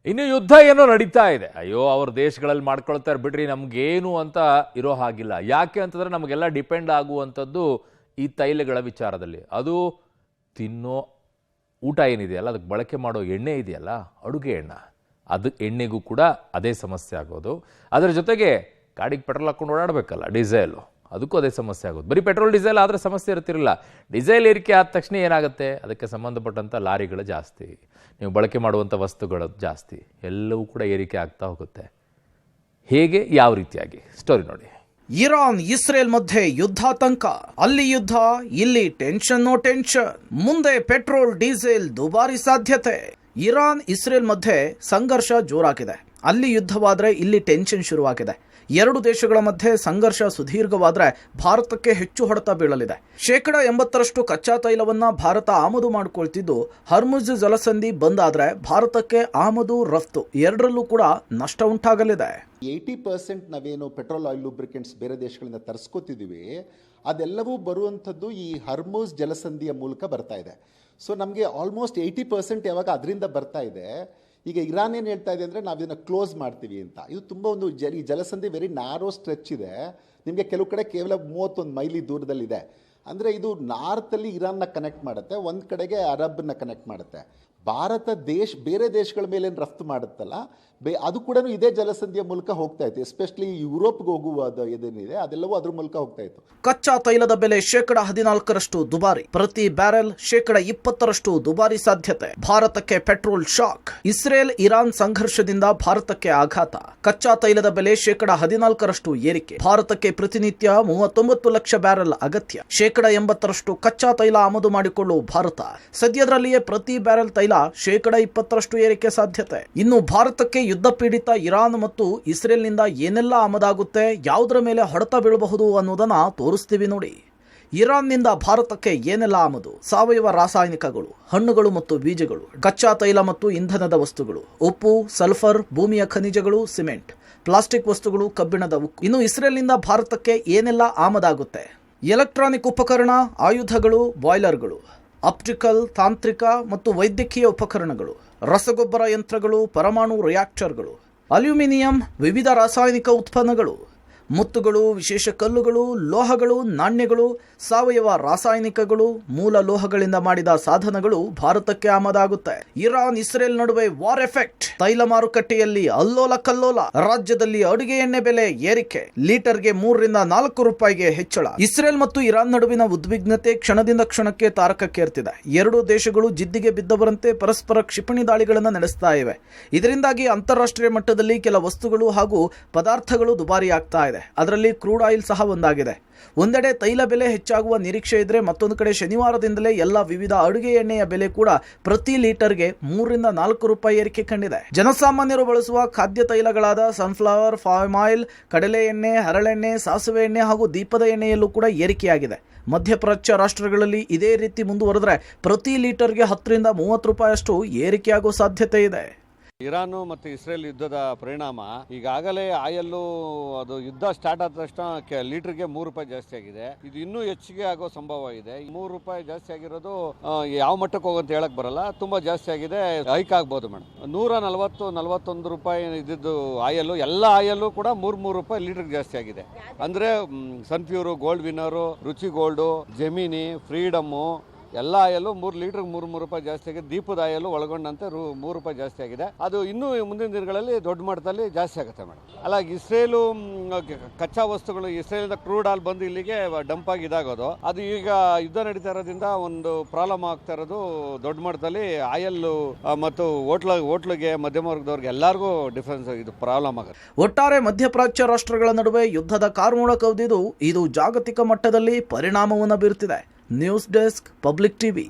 ಇನ್ನು ಯುದ್ಧ ಏನೋ ನಡೀತಾ ಇದೆ. ಅಯ್ಯೋ ಅವ್ರ ದೇಶಗಳಲ್ಲಿ ಮಾಡ್ಕೊಳ್ತಾರೆ ಬಿಡ್ರಿ, ನಮ್ಗೇನು ಅಂತ ಇರೋ ಹಾಗಿಲ್ಲ. ಯಾಕೆ ಅಂತಂದ್ರೆ ನಮಗೆಲ್ಲ ಡಿಪೆಂಡ್ ಆಗುವಂಥದ್ದು ಈ ತೈಲಗಳ ವಿಚಾರದಲ್ಲಿ. ಅದು ತಿನ್ನೋ ಊಟ ಏನಿದೆಯಲ್ಲ, ಅದಕ್ಕೆ ಬಳಕೆ ಮಾಡೋ ಎಣ್ಣೆ ಇದೆಯಲ್ಲ, ಅಡುಗೆ ಎಣ್ಣೆ, ಅದು ಎಣ್ಣೆಗೂ ಕೂಡ ಅದೇ ಸಮಸ್ಯೆ ಆಗೋದು. ಅದರ ಜೊತೆಗೆ ಗಾಡಿಗೆ ಪೆಟ್ರೋಲ್ ಹಾಕೊಂಡು ಓಡಾಡಬೇಕಲ್ಲ, ಡೀಸೆಲು, ಅದಕ್ಕೂ ಅದೇ ಸಮಸ್ಯೆ ಆಗೋದು. ಬರೀ ಪೆಟ್ರೋಲ್ ಡೀಸೆಲ್ ಆದರೆ ಸಮಸ್ಯೆ ಇರ್ತಿರಲಿಲ್ಲ. ಡೀಸೆಲ್ ಏರಿಕೆ ಆದ ತಕ್ಷಣ ಏನಾಗುತ್ತೆ, ಅದಕ್ಕೆ ಸಂಬಂಧಪಟ್ಟಂಥ ಲಾರಿಗಳು ಜಾಸ್ತಿ, ನೀವು ಬಳಕೆ ಮಾಡುವಂಥ ವಸ್ತುಗಳು ಜಾಸ್ತಿ, ಎಲ್ಲವೂ ಕೂಡ ಏರಿಕೆ ಆಗ್ತಾ ಹೋಗುತ್ತೆ. ಹೇಗೆ, ಯಾವ ರೀತಿಯಾಗಿ, ಸ್ಟೋರಿ ನೋಡಿ. ಇರಾನ್ ಇಸ್ರೇಲ್ ಮಧ್ಯೆ ಯುದ್ಧಾತಂಕ. ಅಲ್ಲಿ ಯುದ್ಧ, ಇಲ್ಲಿ ಟೆನ್ಷನ್ ಟೆನ್ಷನ್. ಮುಂದೆ ಪೆಟ್ರೋಲ್ ಡೀಸೆಲ್ ದುಬಾರಿ ಸಾಧ್ಯತೆ. ಇರಾನ್ ಇಸ್ರೇಲ್ ಮಧ್ಯೆ ಸಂಘರ್ಷ ಜೋರಾಗಿದೆ. ಅಲ್ಲಿ ಯುದ್ಧವಾದ್ರೆ ಇಲ್ಲಿ ಟೆನ್ಷನ್ ಶುರುವಾಗಿದೆ. ಎರಡು ದೇಶಗಳ ಮಧ್ಯೆ ಸಂಘರ್ಷ ಸುದೀರ್ಘವಾದ್ರೆ ಭಾರತಕ್ಕೆ ಹೆಚ್ಚು ಹೊಡೆತ ಬೀಳಲಿದೆ. 80% ಕಚ್ಚಾ ತೈಲವನ್ನ ಭಾರತ ಆಮದು ಮಾಡಿಕೊಳ್ತಿದ್ದು, ಹರ್ಮುಜ್ ಜಲಸಂಧಿ ಬಂದ್ ಆದ್ರೆ ಭಾರತಕ್ಕೆ ಆಮದು ರಫ್ತು ಎರಡರಲ್ಲೂ ಕೂಡ ನಷ್ಟ ಉಂಟಾಗಲಿದೆ. 80% ನಾವೇನು ಪೆಟ್ರೋಲ್ ಆಯಿಲ್ ಲೂಬ್ರಿಕೆಂಟ್ಸ್ ಬೇರೆ ದೇಶಗಳಿಂದ ತರಿಸ್ಕೋತಿದ್ದೀವಿ, ಅದೆಲ್ಲವೂ ಬರುವಂಥದ್ದು ಈ ಹರ್ಮುಜ್ ಜಲಸಂಧಿಯ ಮೂಲಕ ಬರ್ತಾ ಇದೆ. ಸೊ ನಮಗೆ ಆಲ್ಮೋಸ್ಟ್ 80% ಯಾವಾಗ ಅದರಿಂದ ಬರ್ತಾ ಇದೆ. ಈಗ ಇರಾನ್ ಏನು ಹೇಳ್ತಾ ಇದೆ ಅಂದರೆ, ನಾವು ಇದನ್ನು ಕ್ಲೋಸ್ ಮಾಡ್ತೀವಿ ಅಂತ. ಇದು ತುಂಬ ಒಂದು ಈ ಜಲಸಂಧಿ ವೆರಿ ನ್ಯಾರೋ ಸ್ಟ್ರೆಚ್ ಇದೆ. ನಿಮಗೆ ಕೆಲವು ಕಡೆ ಕೇವಲ 31 ಮೈಲಿ ದೂರದಲ್ಲಿದೆ. ಅಂದರೆ ಇದು ನಾರ್ತಲ್ಲಿ ಇರಾನ್ನ ಕನೆಕ್ಟ್ ಮಾಡುತ್ತೆ, ಒಂದು ಕಡೆಗೆ ಅರಬ್ನ ಕನೆಕ್ಟ್ ಮಾಡುತ್ತೆ. ಭಾರತ ಬೇರೆ ದೇಶಗಳ ಮೇಲೆ ಏನು ರಫ್ತು ಮಾಡುತ್ತಲ್ಲ, ಅದು ಕೂಡ ಇದೇ ಜಲಸಂಧಿಯ ಮೂಲಕ ಹೋಗ್ತಾ ಇತ್ತು. ಎಸ್ಪೆಷಲಿ ಯುರೋಪ್ಗೆ ಹೋಗುವ ಏನೇನಿದೆ ಅದೆಲ್ಲವೂ ಅದ್ರ ಮೂಲಕ ಹೋಗ್ತಾ ಇತ್ತು. ಕಚ್ಚಾ ತೈಲದ ಬೆಲೆ 14% ದುಬಾರಿ. ಪ್ರತಿ ಬ್ಯಾರೆಲ್ 20% ದುಬಾರಿ ಸಾಧ್ಯತೆ. ಭಾರತಕ್ಕೆ ಪೆಟ್ರೋಲ್ ಶಾಕ್. ಇಸ್ರೇಲ್ ಇರಾನ್ ಸಂಘರ್ಷದಿಂದ ಭಾರತಕ್ಕೆ ಆಘಾತ. ಕಚ್ಚಾ ತೈಲದ ಬೆಲೆ 14% ಏರಿಕೆ. ಭಾರತಕ್ಕೆ ಪ್ರತಿನಿತ್ಯ 39 ಲಕ್ಷ ಬ್ಯಾರೆಲ್ ಅಗತ್ಯ. 80% ಕಚ್ಚಾ ತೈಲ ಆಮದು ಮಾಡಿಕೊಳ್ಳುವ ಭಾರತ. ಸದ್ಯದಲ್ಲಿಯೇ ಪ್ರತಿ ಬ್ಯಾರೆಲ್ ತೈಲ 20% ಏರಿಕೆ ಸಾಧ್ಯತೆ. ಇನ್ನು ಭಾರತಕ್ಕೆ ಯುದ್ಧ ಪೀಡಿತ ಇರಾನ್ ಮತ್ತು ಇಸ್ರೇಲ್ನಿಂದ ಏನೆಲ್ಲ ಆಮದಾಗುತ್ತೆ, ಯಾವುದರ ಮೇಲೆ ಹೊಡೆತ ಬೀಳಬಹುದು ಅನ್ನೋದನ್ನ ತೋರಿಸ್ತೀವಿ ನೋಡಿ. ಇರಾನ್ನಿಂದ ಭಾರತಕ್ಕೆ ಏನೆಲ್ಲ ಆಮದು? ಸಾವಯವ ರಾಸಾಯನಿಕಗಳು, ಹಣ್ಣುಗಳು ಮತ್ತು ಬೀಜಗಳು, ಕಚ್ಚಾ ತೈಲ ಮತ್ತು ಇಂಧನದ ವಸ್ತುಗಳು, ಉಪ್ಪು, ಸಲ್ಫರ್, ಭೂಮಿಯ ಖನಿಜಗಳು, ಸಿಮೆಂಟ್, ಪ್ಲಾಸ್ಟಿಕ್ ವಸ್ತುಗಳು, ಕಬ್ಬಿಣದ ಉಕ್ಕು. ಇನ್ನು ಇಸ್ರೇಲ್ನಿಂದ ಭಾರತಕ್ಕೆ ಏನೆಲ್ಲ ಆಮದಾಗುತ್ತೆ? ಎಲೆಕ್ಟ್ರಾನಿಕ್ ಉಪಕರಣ, ಆಯುಧಗಳು, ಬಾಯ್ಲರ್ಗಳು, ಆಪ್ಟಿಕಲ್, ತಾಂತ್ರಿಕ ಮತ್ತು ವೈದ್ಯಕೀಯ ಉಪಕರಣಗಳು, ರಸಗೊಬ್ಬರ ಯಂತ್ರಗಳು, ಪರಮಾಣು ರಿಯಾಕ್ಟರ್ಗಳು, ಅಲ್ಯೂಮಿನಿಯಂ, ವಿವಿಧ ರಾಸಾಯನಿಕ ಉತ್ಪನ್ನಗಳು, ಮುತ್ತುಗಳು, ವಿಶೇಷ ಕಲ್ಲುಗಳು, ಲೋಹಗಳು, ನಾಣ್ಯಗಳು, ಸಾವಯವ ರಾಸಾಯನಿಕಗಳು, ಮೂಲ ಲೋಹಗಳಿಂದ ಮಾಡಿದ ಸಾಧನಗಳು ಭಾರತಕ್ಕೆ ಆಮದಾಗುತ್ತೆ. ಇರಾನ್ ಇಸ್ರೇಲ್ ನಡುವೆ ವಾರ್ ಎಫೆಕ್ಟ್. ತೈಲ ಮಾರುಕಟ್ಟೆಯಲ್ಲಿ ಅಲ್ಲೋಲ ಕಲ್ಲೋಲ. ರಾಜ್ಯದಲ್ಲಿ ಅಡುಗೆ ಎಣ್ಣೆ ಬೆಲೆ ಏರಿಕೆ. ಲೀಟರ್ಗೆ 3 ರಿಂದ 4 ರೂಪಾಯಿಗೆ ಹೆಚ್ಚಳ. ಇಸ್ರೇಲ್ ಮತ್ತು ಇರಾನ್ ನಡುವಿನ ಉದ್ವಿಗ್ನತೆ ಕ್ಷಣದಿಂದ ಕ್ಷಣಕ್ಕೆ ತಾರಕಕ್ಕೇರ್ತಿದೆ. ಎರಡೂ ದೇಶಗಳು ಜಿದ್ದಿಗೆ ಬಿದ್ದವರಂತೆ ಪರಸ್ಪರ ಕ್ಷಿಪಣಿ ದಾಳಿಗಳನ್ನು ನಡೆಸ್ತಾ ಇವೆ. ಇದರಿಂದಾಗಿ ಅಂತಾರಾಷ್ಟ್ರೀಯ ಮಟ್ಟದಲ್ಲಿ ಕೆಲ ವಸ್ತುಗಳು ಹಾಗೂ ಪದಾರ್ಥಗಳು ದುಬಾರಿ ಆಗ್ತಾ ಇದೆ. ಅದರಲ್ಲಿ ಕ್ರೂಡ್ ಆಯಿಲ್ ಸಹ ಒಂದಾಗಿದೆ. ಒಂದೆಡೆ ತೈಲ ಬೆಲೆ ಹೆಚ್ಚಾಗುವ ನಿರೀಕ್ಷೆ ಇದ್ರೆ, ಮತ್ತೊಂದು ಕಡೆ ಶನಿವಾರದಿಂದಲೇ ಎಲ್ಲ ವಿವಿಧ ಅಡುಗೆ ಎಣ್ಣೆಯ ಬೆಲೆ ಕೂಡ ಪ್ರತಿ ಲೀಟರ್ಗೆ 3 ರಿಂದ 4 ರೂಪಾಯಿ ಏರಿಕೆ ಕಂಡಿದೆ. ಜನಸಾಮಾನ್ಯರು ಬಳಸುವ ಖಾದ್ಯ ತೈಲಗಳಾದ ಸನ್ಫ್ಲವರ್, ಪಾಮ್ ಆಯಿಲ್, ಕಡಲೆ ಎಣ್ಣೆ, ಹರಳೆಣ್ಣೆ, ಸಾಸಿವೆ ಎಣ್ಣೆ ಹಾಗೂ ದೀಪದ ಎಣ್ಣೆಯಲ್ಲೂ ಕೂಡ ಏರಿಕೆಯಾಗಿದೆ. ಮಧ್ಯಪ್ರಾಚ್ಯ ರಾಷ್ಟ್ರಗಳಲ್ಲಿ ಇದೇ ರೀತಿ ಮುಂದುವರೆದ್ರೆ ಪ್ರತಿ ಲೀಟರ್ಗೆ 10 ರಿಂದ 30 ರೂಪಾಯಿಯಷ್ಟು ಏರಿಕೆಯಾಗುವ ಸಾಧ್ಯತೆ ಇದೆ. ಇರಾನ್ ಮತ್ತು ಇಸ್ರೇಲ್ ಯುದ್ಧದ ಪರಿಣಾಮ ಈಗಾಗಲೇ ಆಯಲ್ಲು ಅದು ಯುದ್ಧ ಸ್ಟಾರ್ಟ್ ಆದ ತಕ್ಷಣ ಲೀಟರ್ಗೆ 3 ರೂಪಾಯಿ ಜಾಸ್ತಿ ಆಗಿದೆ. ಇದು ಇನ್ನೂ ಹೆಚ್ಚಿಗೆ ಆಗೋ ಸಂಭವ ಇದೆ. 3 ರೂಪಾಯಿ ಜಾಸ್ತಿ ಆಗಿರೋದು ಯಾವ ಮಟ್ಟಕ್ಕೆ ಹೋಗಂತ ಹೇಳಕ್ ಬರಲ್ಲ, ತುಂಬಾ ಜಾಸ್ತಿ ಆಗಿದೆ, ಹೈಕ್ ಆಗ್ಬೋದು ಮೇಡಮ್. 141 ರೂಪಾಯಿ ಇದ್ದಿದ್ದು ಆಯಲ್ಲು, ಎಲ್ಲ ಆಯಲ್ಲು ಕೂಡ 3 ರೂಪಾಯಿ ಲೀಟರ್ಗೆ ಜಾಸ್ತಿ ಆಗಿದೆ. ಅಂದ್ರೆ ಸನ್ಪ್ಯೂರು, ಗೋಲ್ಡ್ ವಿನ್ನರು, ರುಚಿ ಗೋಲ್ಡು, ಜೆಮಿನಿ, ಫ್ರೀಡಮ್ಮು ಎಲ್ಲ ಆಯಲ್ಲು 3 ಲೀಟರ್ಗೆ 3 ರೂಪಾಯಿ ಜಾಸ್ತಿ ಆಗಿದೆ. ದೀಪದ ಆಯಲ್ಲು ಒಳಗೊಂಡಂತೆ 3 ರೂಪಾಯಿ ಜಾಸ್ತಿ ಆಗಿದೆ. ಅದು ಇನ್ನೂ ಮುಂದಿನ ದಿನಗಳಲ್ಲಿ ದೊಡ್ಡ ಮಟ್ಟದಲ್ಲಿ ಜಾಸ್ತಿ ಆಗುತ್ತೆ ಮೇಡಮ್. ಅಲ್ಲ, ಇಸ್ರೇಲು ಕಚ್ಚಾ ವಸ್ತುಗಳು, ಇಸ್ರೇಲಿಂದ ಕ್ರೂಡ್ ಆಯಿಲ್ ಬಂದು ಇಲ್ಲಿಗೆ ಡಂಪ್ ಆಗಿ ಇದಾಗೋದು, ಅದು ಈಗ ಯುದ್ಧ ನಡೀತಾ ಇರೋದ್ರಿಂದ ಒಂದು ಪ್ರಾಬ್ಲಮ್ ಆಗ್ತಾ ಇರೋದು. ದೊಡ್ಡ ಮಟ್ಟದಲ್ಲಿ ಆಯಲ್ಲು ಮತ್ತು ಹೋಟ್ಲಿಗೆ ಮಧ್ಯಮ ವರ್ಗದವ್ರಿಗೆ ಎಲ್ಲರಿಗೂ ಡಿಫರೆನ್ಸ್, ಇದು ಪ್ರಾಬ್ಲಮ್ ಆಗುತ್ತೆ. ಒಟ್ಟಾರೆ ಮಧ್ಯಪ್ರಾಚ್ಯ ರಾಷ್ಟ್ರಗಳ ನಡುವೆ ಯುದ್ಧದ ಕಾರ್ಮೋಡ ಕವಿದಿದ್ದು, ಇದು ಜಾಗತಿಕ ಮಟ್ಟದಲ್ಲಿ ಪರಿಣಾಮವನ್ನು ಬೀರುತ್ತಿದೆ. News desk, public TV.